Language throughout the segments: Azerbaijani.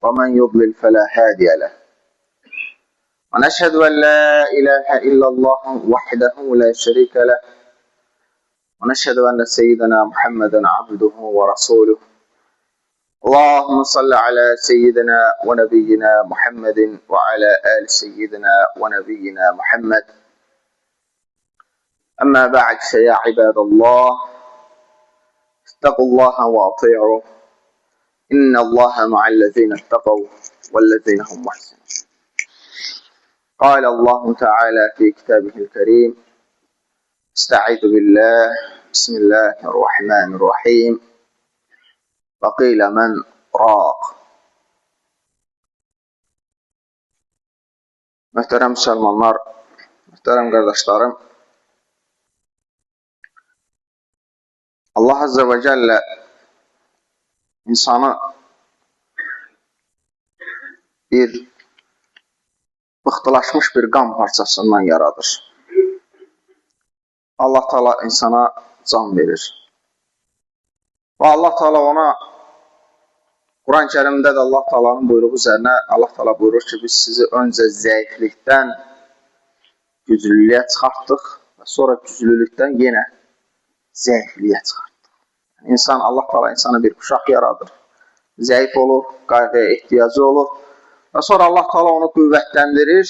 ومن يضلل فلا هادي له ونشهد أن لا إله إلا الله وحده لا شريك له ونشهد أن سيدنا محمدا عبده ورسوله اللهم صل على سيدنا ونبينا محمد وعلى آل سيدنا ونبينا محمد أما بعد فيا عباد الله اتقوا الله وأطيعوا إن الله مع الذين اتقوا والذين هم محسنون. قال الله تعالى في كتابه الكريم استعيذ بالله بسم الله الرحمن الرحيم وقيل من راق. Möhtərəm müsəlmanlar, möhtərəm qardaşlarım, Allah Azze ve Celle insanı bir pıxtılaşmış bir qan parçasından yaradır. Allah Teala insana can verir. Ve Allah Teala ona Quran-ı Kerimdə də Allah Teala'nın buyruğu üzərinə Allah Teala buyurur ki, biz sizi öncə zəiflikdən güclülüyə çıxartdıq və sonra güclülükdən yenə zəifliyə çıxartdıq. İnsan, Allah Teala insana bir kuşaq yaradır. Zəif olur, qayğıya ehtiyacı olur və sonra Allah Teala onu qüvvətləndirir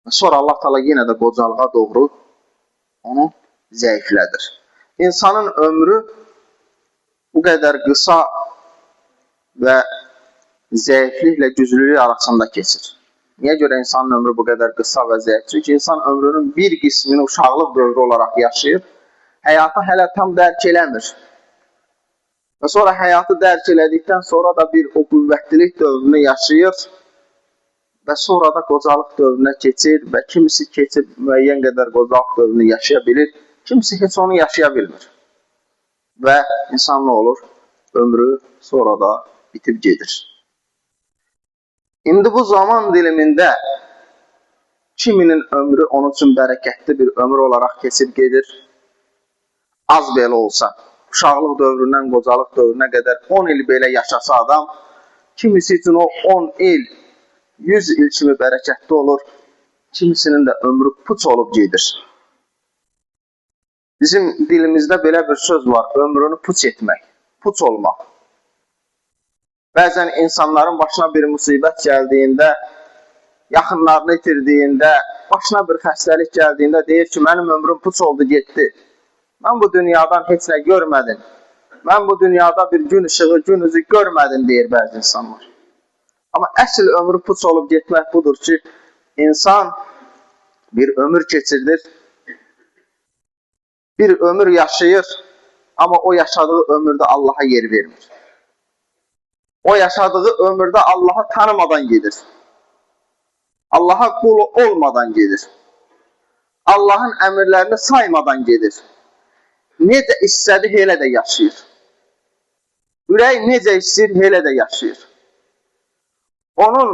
və sonra Allah Teala yenə də qocalığa doğru onu zəiflədir. İnsanın ömrü bu qədər qısa və zəifliklə güclülük arasında keçir. Niyə görə insanın ömrü bu qədər qısa və zəif? Çünki insan ömrünün bir qismini uşaqlıq dövrü olaraq yaşayır, həyatı hələ tam dərk eləmir. Və sonra həyatı dərk elədikdən sonra da bir o qüvvətlilik dövrünü yaşayır və sonra da qocalıq dövrünə keçir və kimisi keçib müəyyən qədər qocalıq dövrünü yaşaya bilir, kimisi heç onu yaşaya bilmir. Və insan nə olur? Ömrü sonra da bitib gedir. İndi bu zaman dilimində kiminin ömrü onun üçün bərəkətli bir ömür olaraq keçib gedir. Az belə olsa, uşaqlıq dövründən qocalıq dövrünə qədər 10 il belə yaşasa adam, kimisi üçün o 10 il, 100 il kimi bərəkətli olur, kimisinin də ömrü puç olub gedir. Bizim dilimizdə belə bir söz var, ömrünü puç etmək, puç olmaq. Bəzən insanların başına bir musibət gəldiyində, yaxınlarını itirdiyində, başına bir xəstəlik gəldiyində deyir ki, mənim ömrüm puç oldu, getdi. Mən bu dünyadan heç nə görmədim. Mən bu dünyada bir gün ışığı, gün üzü görmədim, deyir bəzi insanlar. Amma əsl ömrü puç olub getmək budur ki, insan bir ömür keçirdir, bir ömür yaşayır, amma o yaşadığı ömürdə Allaha yer vermir. O yaşadığı ömürdə Allahı tanımadan gedir. Allaha qulu olmadan gedir. Allahın əmrlərini saymadan gedir. Necə istədi, elə də yaşayır. Ürək necə istəyir, elə də yaşayır. Onun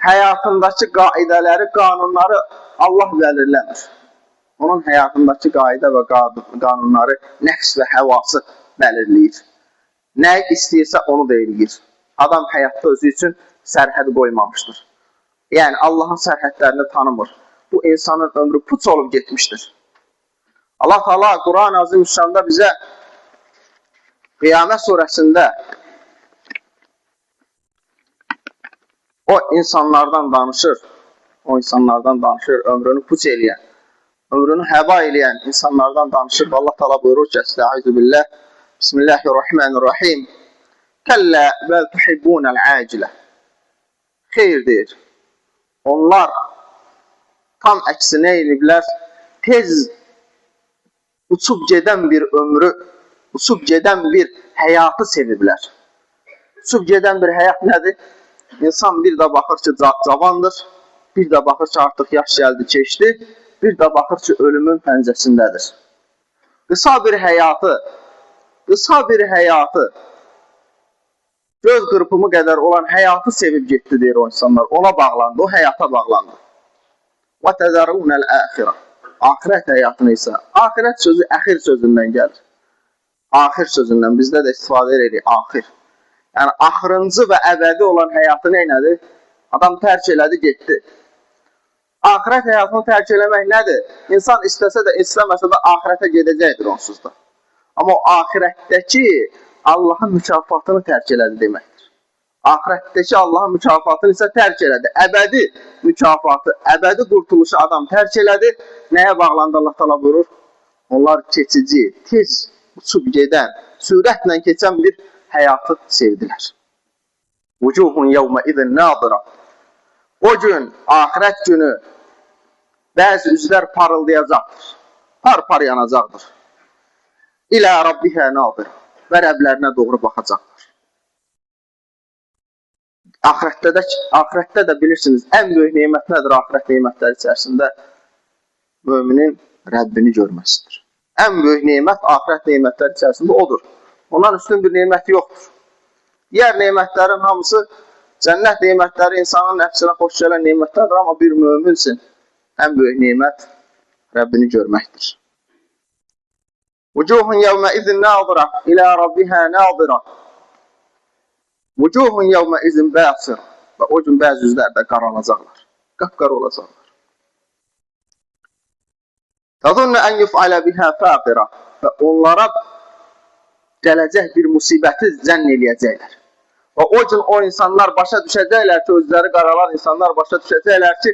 həyatındakı qaidələri, qanunları Allah belirləmir. Onun həyatındakı qayda və qanunları nəfs və həvası belirləyir. Nə istəyirsə onu da eləyir. Adam həyatda özü üçün sərhəd qoymamışdır. Yəni Allahın sərhədlərini tanımır. Bu insanın ömrü puç olub getmişdir. Allah Teala Quran-ı Azimüşşanda bizə Qiyamət surəsində o insanlardan danışır. O insanlardan danışır, ömrünü puç eləyən, ömrünü həba eləyən insanlardan danışır. Allah Teala buyurur ki, Estaizu billah, Bismillahirrahmanirrahim. Kəllə bəl tuhibbunəl acilə. Xeyr deyir. Onlar tam əksinə eliblər, tez uçub gedən bir ömrü, uçub gedən bir həyatı seviblər. Uçub gedən bir həyat nədir? İnsan bir də baxır ki, cavandır, bir də baxır ki, artıq yaş gəldi, keçdi, bir də baxır ki, ölümün pəncəsindədir. Qısa bir həyatı, göz qırpımı qədər olan həyatı sevib getdi, deyir o insanlar. Ona bağlandı, o həyata bağlandı. وَتَذَرُونَ الْآخِرَةِ Ahirət həyatını isə, ahirət sözü əxir sözündən gəlir. Ahir sözündən, bizdə də istifadə edirik, ahir. Yəni, axırıncı və əbədi olan həyatı neynədir? Adam tərk elədi, getdi. Axirət həyatını tərk eləmək nədir? İnsan istəsə də, istəməsə də axirətə gedəcəkdir onsuz da. Amma o axirətdəki Allahın mükafatını tərk elədi deməkdir. Axirətdəki Allahın mükafatını isə tərk elədi. Əbədi mükafatı, əbədi qurtuluşu adam tərk elədi. Nəyə bağlandı Allah təala buyurur? Onlar keçici, tez uçub gedən, sürətlə keçən bir həyatı sevdilər. Vucuhun yevmə izin nadirə. O gün, axirət günü bəzi üzlər parıldayacaqdır. Par yanacaqdır. İlə Rabbihə nadirə. Və Rəblərinə doğru baxacaqdır. Axirətdə də bilirsiniz, ən böyük neymət nədir axirət neymətləri içərisində? Müminin Rəbbini görməsidir. Ən böyük neymət axirət neymətləri içərisində odur. Ondan üstün bir neymət yoxdur. Diğer neymətlərin hamısı cənnət neymətləri insanın nəfsinə xoş gələn neymətlərdir, amma bir möminsin. Ən böyük neymət Rəbbini görməkdir. Vucuhun yevmə izin nadirə, ilə Rabbihə nadirə. Vucuhun yevmə izin bəsir. Və o gün bəzi üzlər də qaralacaqlar. Qapqara olacaqlar. Tazunnu ən yuf'alə bihə fəqirə. Və onlara gələcək bir musibəti zənn eləyəcəklər. Və o gün o insanlar başa düşəcəklər ki, özləri qaralan insanlar başa düşəcəklər ki,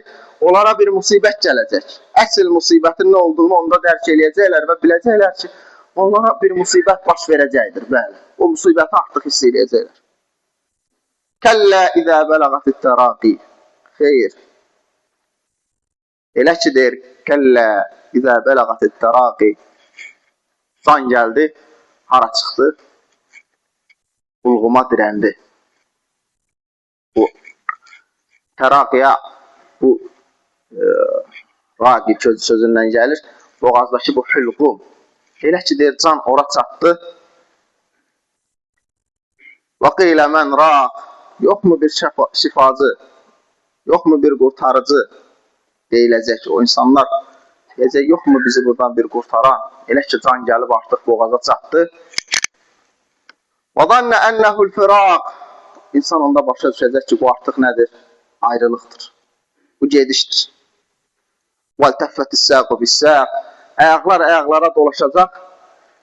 onlara bir musibət gələcək. Əsl musibətin nə olduğunu onda dərk eləyəcəklər və biləcəklər ki, onlara bir musibət baş verəcəkdir. Bəli, o musibəti artıq hiss eləyəcəklər. Kəllə izə bələğət təraqi. Xeyr. Elə ki, deyir, kəllə izə bələğət təraqi. Can gəldi, hara çıxdı? Ulğuma dirəndi. Bu təraqiyə, bu raqi sözündən gəlir. Boğazdakı bu hülqum. Elə ki, deyir, can ora çatdı. Və qilə mən raq. Yoxmu bir şifacı, yoxmu bir qurtarıcı deyiləcək. O insanlar deyəcək, yoxmu bizi buradan bir qurtaran? Elə ki, can gəlib artıq boğaza çatdı. وَظَنَّ أَنَّهُ الْفِرَاقِ. İnsan onda başa düşəcək ki, bu artıq nədir? Ayrılıqdır. Bu gedişdir. وَالْتَفَّتِ السَّاقُ بِالسَّاقِ. Ayaqlar ayaqlara dolaşacaq.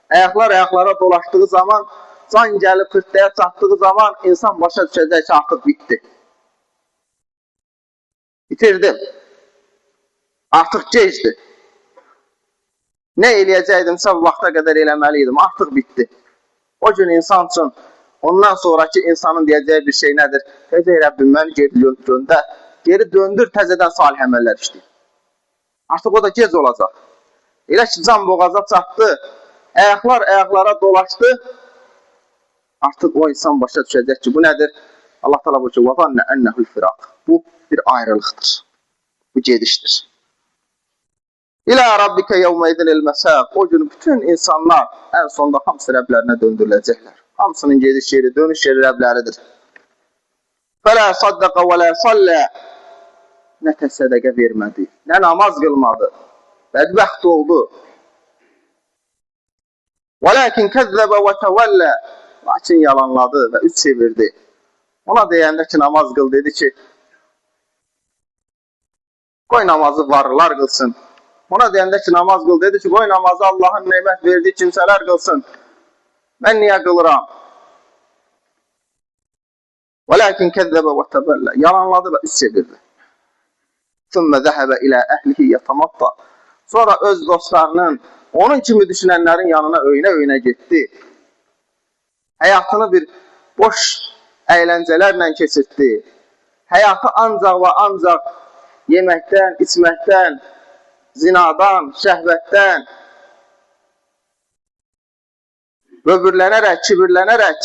Ayaqlar ayaqlara dolaşdığı zaman, can gəlib xırtdaya çatdığı zaman insan başa düşəcək ki, artıq bitdi. Bitirdim. Artıq gecdir. Nə eləyəcəkdimsə vaxta qədər eləməliydim. Artıq bitdi. O gün insan üçün ondan sonraki insanın deyəcəyi bir şey nədir? Deyəcək, Rəbbim, məni geri göndər. Geri döndür, təzədən salih əməllər işləyir. Artıq o da gec olacaq. Elə ki, can boğaza çatdı, ayaqlar ayaqlara dolaşdı. Artıq o insan başa düşəcək ki, bu nədir? Allah təala buyurur ki, وَظَنَّ أَنَّهُ الْفِرَاقِ. Bu bir ayrılıqdır. Bu gedişdir. İlə Rabbikə yevmə idinil məsəq. O gün bütün insanlar ən sonda hamısı Rəblərinə döndürüləcəklər. Hamısının gediş yeri, dönüş yeri Rəbləridir. Fələ saddəqə və lə sallə. Nə təsədəqə vermədi, nə namaz qılmadı. Bədbəxt oldu. Və ləkin kəzzəbə və təvəllə. Lakin yalanladı və üç çevirdi. Ona deyəndə ki, namaz qıl, dedi ki, qoy namazı varlılar qılsın. Ona deyəndə ki, namaz qıl, dedi ki, qoy namazı Allahın neymət verdiyi kimsələr qılsın. Mən niyə qılıram? Və ləkin kəzzəbə və təvəllə. Yalanladı və üç çevirdi. Thumma zəhəbə ilə əhlihi yətamatta. Sonra öz dostlarının, onun kimi düşünənlərin yanına öyünə getdi. Həyatını bir boş əyləncələrlə keçirtdi. Həyatı ancaq və ancaq yeməkdən, içməkdən, zinadan, şəhvətdən, böbürlənərək, kibirlənərək,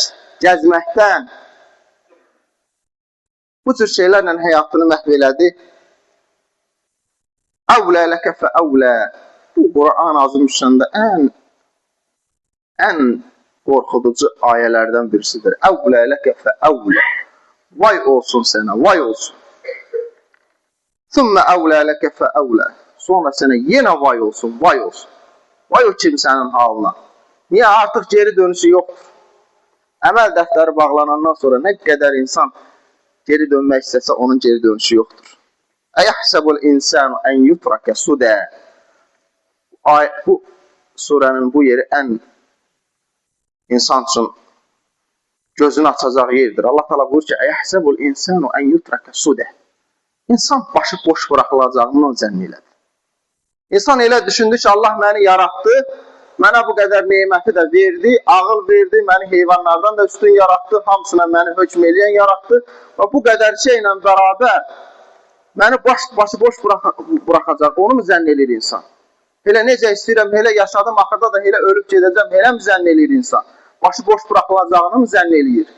gəzməkdən bu cür şeylərlə həyatını məhv elədi. Əvlə ləkə fə əvlə. Bu, Quran azim-şanda ən qorxuducu ayələrdən birisidir. Əvlə ləkə fə əvlə. Vay olsun sənə, vay olsun. Thumma əvlə ləkə fə əvlə. Sonra sənə yenə vay olsun, vay olsun. Vay o kimsənin halına. Niyə artıq geri dönüşü yoxdur? Əməl dəftəri bağlanandan sonra nə qədər insan geri dönmək istəsə, onun geri dönüşü yoxdur. Əyəhsəbul insanu ən yutrakə sudə. Bu surənin bu yeri ən insan üçün gözünü açacaq yerdir. Allah təala buyurur ki, əyəhsəbul insanu ən yutrakə sudə. İnsan başı boş buraxılacağını zənn elədi. İnsan elə düşündü ki, Allah məni yaratdı, mənə bu qədər neməti də verdi, ağıl verdi, məni heyvanlardan da üstün yaratdı, hamısına məni hökm eləyən yaratdı və bu qədər şeylə bərabər məni başı boş buraxacaq, onu mu zənn edir insan? Elə necə istəyirəm, elə yaşadım, axırda da elə ölüb gedəcəm, elə mi zənn edir insan? Başı boş buraxılacağını mı zənn eləyir?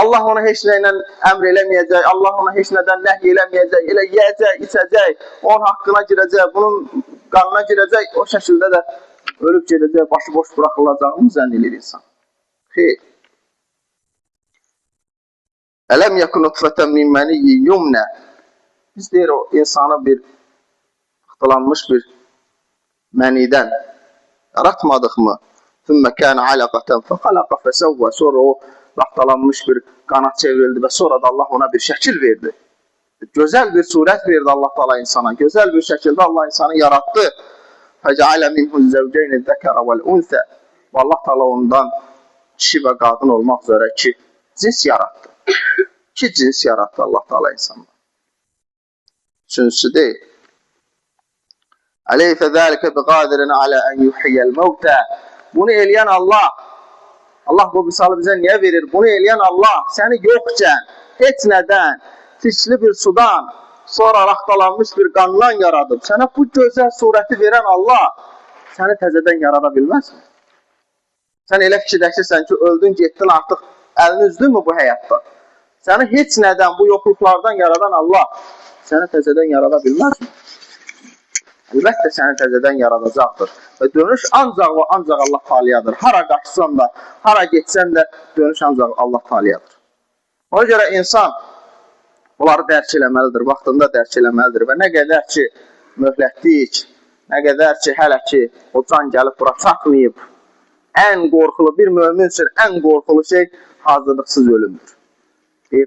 Allah ona heç nə ilə əmr eləməyəcək, Allah ona heç nədən nəhy eləməyəcək, elə yeyəcək, içəcək, onun haqqına girəcək, bunun qanına girəcək, o şəkildə də ölüb gedəcək, başı boş buraxılacağını zənn edir insan. Xeyr. Ələm yəkun nutfətən min məniyyin yumnə. Biz deyir, o insanı bir ixtilanmış bir mənidən yaratmadıq mı? Thumma kana alaqatan fa xalaqa fa sawwa. Sonra o laxtalanmış bir qana çevrildi və sonra da Allah ona bir şəkil verdi. Gözəl bir surət verdi Allah Taala insana. Gözəl bir şəkildə Allah insanı yaratdı. Fəcəalə minhu zəvcəyn zəkərə vəl unsə. Və Allah Taala ondan kişi və qadın olmaq üzrə iki cins yaratdı. İki cins yaratdı Allah Taala insanı. Üçüncüsü deyil. Əleyfə zəlikə biqadirin alə ən yuhiyyəl mevtə. Bunu eləyən Allah. Allah bu misalı bizə niyə verir? Bunu eləyən Allah səni yoxkən, heç nədən, fişli bir sudan, sonra laxtalanmış bir qandan yaradıb. Sənə bu gözəl surəti verən Allah səni təzədən yarada bilməzmi? Sən elə fikirləşirsən ki, öldün, getdin, artıq əlini üzdün mü bu həyatda? Səni heç nədən, bu yoxluqlardan yaradan Allah səni təzədən yarada bilməzmi? Əlbəttə səni təzədən yaradacaqdır. Və dönüş ancaq və ancaq Allah Teala'yadır. Hara qaçsan da, hara getsən də dönüş ancaq Allah Teala'yadır. Ona görə insan bunları dərk eləməlidir, vaxtında dərk eləməlidir. Və nə qədər ki, möhlətlik, nə qədər ki, hələ ki, o can gəlib bura çatmayıb, ən qorxulu, bir mömin üçün ən qorxulu şey hazırlıqsız ölümdür.